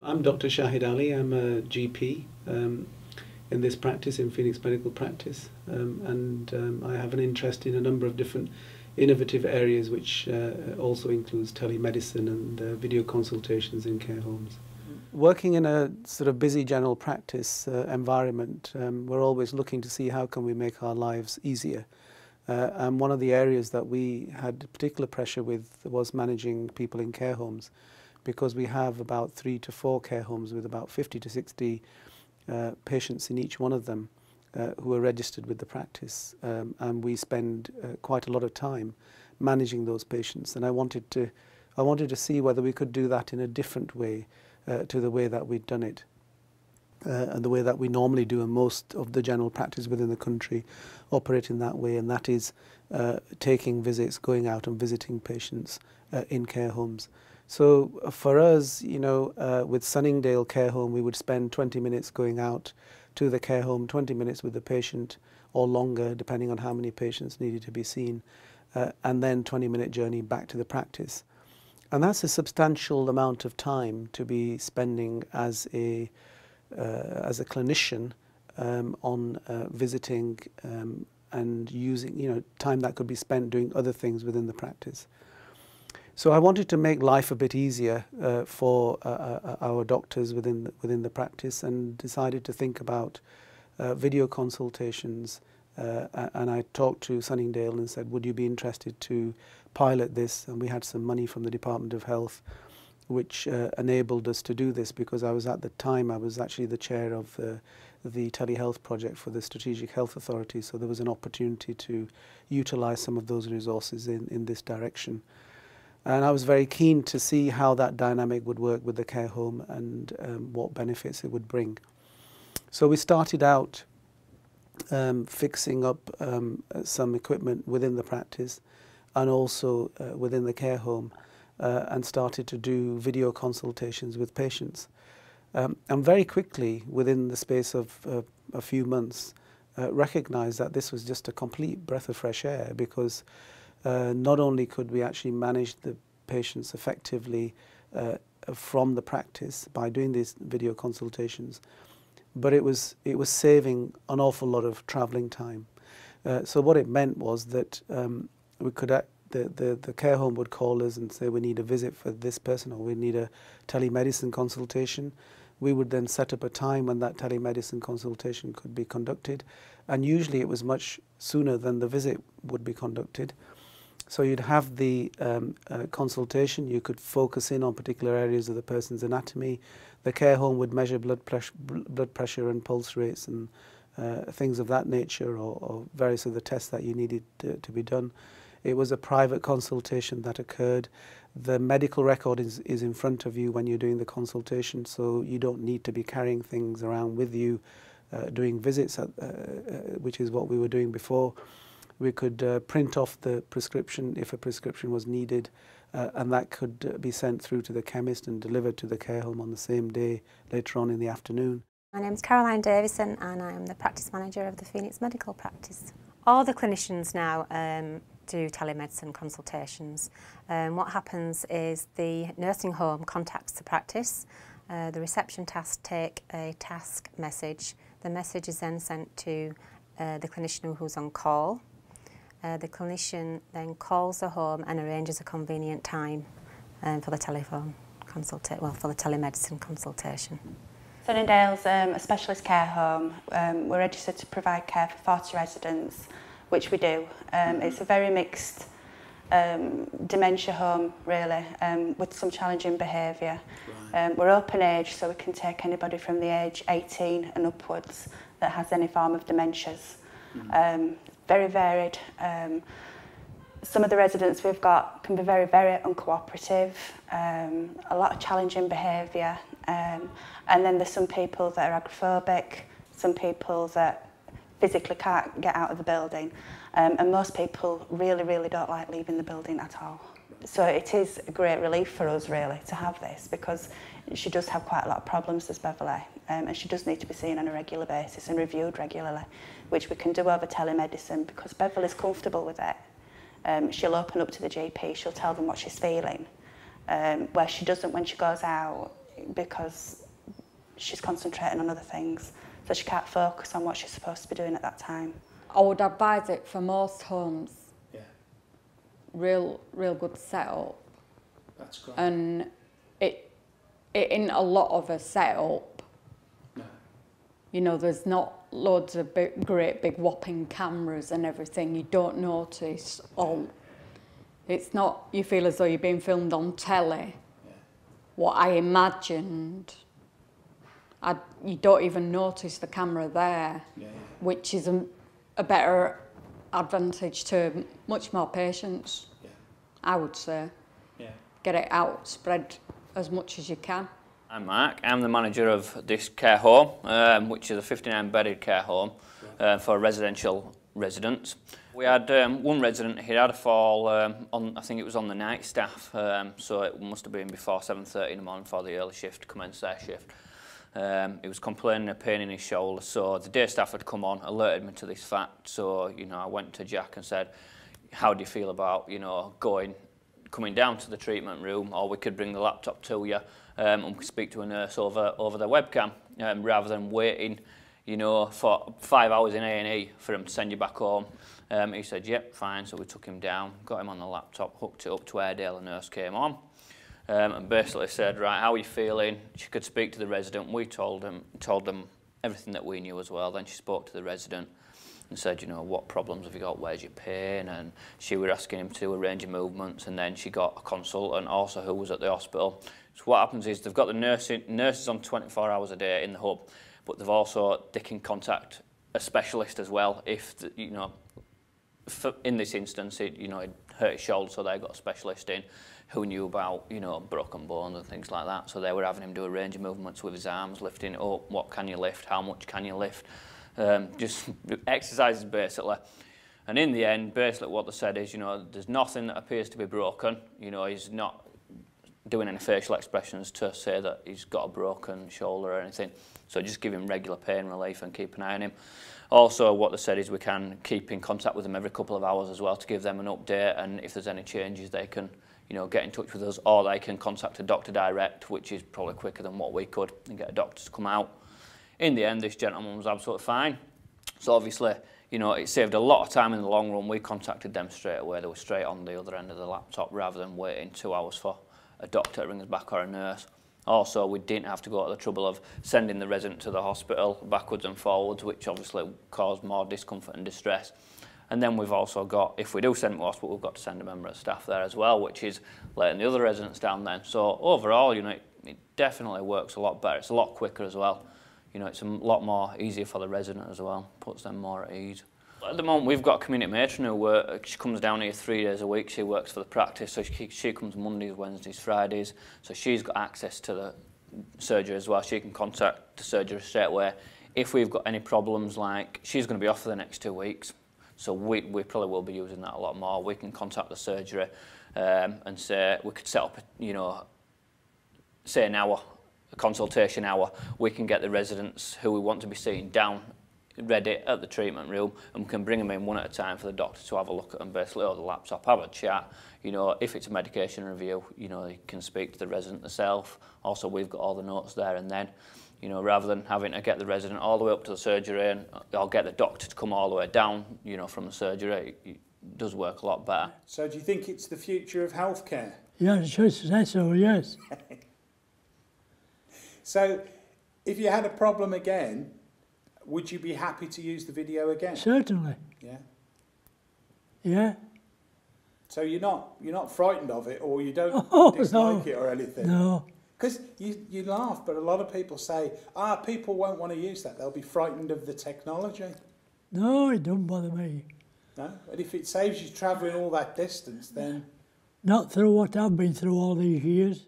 I'm Dr. Shahid Ali. I'm a GP in this practice, in Phoenix Medical Practice, and I have an interest in a number of different innovative areas, which also includes telemedicine and video consultations in care homes. Working in a sort of busy general practice environment, we're always looking to see how can we make our lives easier. And one of the areas that we had particular pressure with was managing people in care homes, because we have about 3 to 4 care homes with about 50 to 60 patients in each one of them who are registered with the practice, and we spend quite a lot of time managing those patients. And I wanted to see whether we could do that in a different way to the way that we'd done it. And the way that we normally do, and most of the general practice within the country operate in that way, and that is taking visits, going out and visiting patients in care homes. So for us, with Sunningdale Care Home, we would spend 20 minutes going out to the care home, 20 minutes with the patient, or longer, depending on how many patients needed to be seen, and then 20-minute journey back to the practice. And that's a substantial amount of time to be spending as a clinician on visiting and using, time that could be spent doing other things within the practice. So I wanted to make life a bit easier for our doctors within the practice, and decided to think about video consultations. And I talked to Sunningdale and said, would you be interested to pilot this? And we had some money from the Department of Health, which enabled us to do this, because I was actually the chair of the telehealth project for the Strategic Health Authority, so there was an opportunity to utilise some of those resources in this direction. And I was very keen to see how that dynamic would work with the care home and what benefits it would bring. So we started out fixing up some equipment within the practice and also within the care home, and started to do video consultations with patients. And very quickly, within the space of a few months, recognised that this was just a complete breath of fresh air, because not only could we actually manage the patients effectively from the practice by doing these video consultations, but it was saving an awful lot of travelling time. So what it meant was that we could the care home would call us and say, we need a visit for this person, or we need a telemedicine consultation. We would then set up a time when that telemedicine consultation could be conducted, and usually it was much sooner than the visit would be conducted. So you'd have the consultation, you could focus in on particular areas of the person's anatomy. The care home would measure blood pressure and pulse rates and things of that nature, or various other tests that you needed to be done. It was a private consultation that occurred. The medical record is in front of you when you're doing the consultation, so you don't need to be carrying things around with you doing visits, which is what we were doing before. We could print off the prescription if a prescription was needed, and that could be sent through to the chemist and delivered to the care home on the same day later on in the afternoon. My name's Caroline Davison, and I'm the practice manager of the Phoenix Medical Practice. All the clinicians now do telemedicine consultations. What happens is the nursing home contacts the practice. The reception task take a task message. The message is then sent to the clinician who's on call. The clinician then calls the home and arranges a convenient time for the telemedicine consultation. Sunningdale's a specialist care home. We're registered to provide care for 40 residents, which we do. It's a very mixed dementia home, really, with some challenging behaviour. Right. We're open age, so we can take anybody from the age 18 and upwards that has any form of dementias. Very varied. Some of the residents we've got can be very, very uncooperative, a lot of challenging behaviour, and then there's some people that are agoraphobic, some people that physically can't get out of the building, and most people really, really don't like leaving the building at all. So it is a great relief for us, really, to have this, because she does have quite a lot of problems, does Beverly, and she does need to be seen on a regular basis and reviewed regularly, which we can do over telemedicine, because Beverly's comfortable with it. She'll open up to the GP, she'll tell them what she's feeling, where she doesn't when she goes out. because she's concentrating on other things, so she can't focus on what she's supposed to be doing at that time. I would advise it for most homes. Yeah. Real good setup. That's great. And it isn't a lot of a setup. No. You know, there's not loads of great big whopping cameras and everything. You don't notice all. It's not, you feel as though you're being filmed on telly. Yeah. What I imagined, you don't even notice the camera there, Yeah, yeah. which is a better advantage to much more patients, Yeah. I would say. Yeah. Get it out, spread as much as you can. I'm Mark. I'm the manager of this care home, which is a 59-bedded care home for residential residents. We had one resident, he had a fall on, I think it was on the night staff, so it must have been before 7:30 in the morning for the early shift, commenced their shift. He was complaining of pain in his shoulder, so the day staff had come on, alerted me to this fact, so, you know, I went to Jack and said, how do you feel about, you know, coming down to the treatment room, or we could bring the laptop to you and we could speak to a nurse over the webcam, rather than waiting, you know, for 5 hours in A&E for him to send you back home. He said, yep, fine, so we took him down, got him on the laptop, hooked it up to Airedale, a nurse came on, and basically said, right, how are you feeling? She could speak to the resident. We told them everything that we knew as well. Then she spoke to the resident and said, you know, what problems have you got? Where's your pain? And she was asking him to arrange movements, and then she got a consultant also who was at the hospital. So what happens is they've got the nurses on 24 hours a day in the hub, but they can contact a specialist as well if, you know, in this instance, it hurt his shoulder, so they got a specialist in who knew about, you know, broken bones and things like that. So they were having him do a range of movements with his arms, lifting it up, what can you lift, how much can you lift, just exercises basically. And in the end, basically what they said is, you know, there's nothing that appears to be broken. You know, he's not doing any facial expressions to say that he's got a broken shoulder or anything. So just give him regular pain relief and keep an eye on him. Also, what they said is we can keep in contact with them every couple of hours as well to give them an update, and if there's any changes they can, you know, get in touch with us, or they can contact a doctor direct, which is probably quicker than what we could, and get a doctor to come out. In the end, this gentleman was absolutely fine. So obviously, you know, it saved a lot of time in the long run. We contacted them straight away. They were straight on the other end of the laptop rather than waiting 2 hours for a doctor to ring us back or a nurse. Also, we didn't have to go to the trouble of sending the resident to the hospital backwards and forwards, which obviously caused more discomfort and distress. And then we've also got, if we do send them to hospital, we've got to send a member of staff there as well, which is letting the other residents down then. So overall, you know, it definitely works a lot better. It's a lot quicker as well. You know, it's a lot more easier for the resident as well, puts them more at ease. At the moment, we've got a community matron who she comes down here 3 days a week. She works for the practice, so she comes Mondays, Wednesdays, Fridays. So she's got access to the surgery as well. She can contact the surgery straight away. If we've got any problems, like she's going to be off for the next 2 weeks, so we probably will be using that a lot more. We can contact the surgery and say we could set up, you know, say an hour, a consultation hour. We can get the residents who we want to be seeing down ready at the treatment room, and we can bring them in one at a time for the doctor to have a look at them basically, or the laptop, have a chat. You know, if it's a medication review, you know, you can speak to the resident themselves. Also, we've got all the notes there and then, you know, rather than having to get the resident all the way up to the surgery and I'll get the doctor to come all the way down, you know, from the surgery, it does work a lot better. So do you think it's the future of healthcare? Yeah, I should say so, yes. So if you had a problem again, would you be happy to use the video again? Certainly. Yeah. Yeah. So you're not frightened of it, or you don't dislike it or anything? No. Because you laugh, but a lot of people say, people won't want to use that. They'll be frightened of the technology. No, it don't bother me. No? And if it saves you travelling all that distance, then... Not through what I've been through all these years.